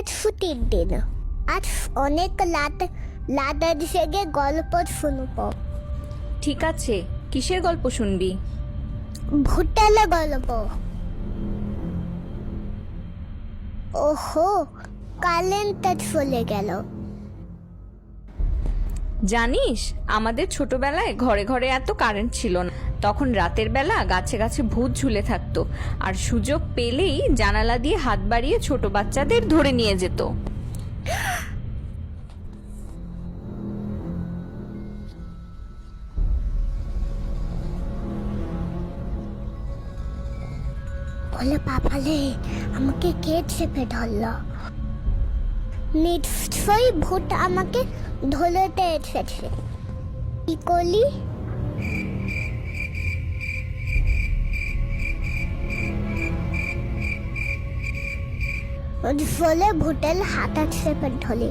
ছুটির দিন। আজ অনেক লাদার জেগে গল্প শুনবো। ঠিক আছে, কিসের গল্প শুনবি? ভুটালে গল্প। ওহো, কারেন্টটা চলে গেল। জানিস, আমাদের ছোটবেলায় ঘরে ঘরে এত কারেন্ট ছিল না। তখন রাতের বেলা গাছে গাছে ভূত ঝুলে থাকতো, আর সুযোগ পেলেই জানালা দিয়ে হাত বাড়িয়ে ছোট বাচ্চাদের ধরে নিয়ে যেত। বলে বাবালে, আমাকে কে চেপে ধরলো? নিশ্চয়ই ভূত আমাকে ধরতে এসেছে। কি করলি? বলে ভূতের হাতা চেপে ধরে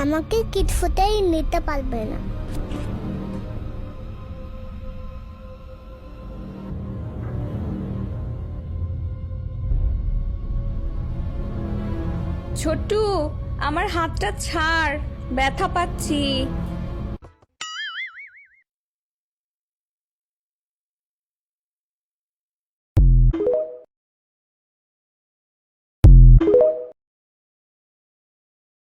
আমাকে কিছুতেই নিতে পারবে না। ছোট্টু, আমার হাতটা ছাড়, ব্যথা পাচ্ছি।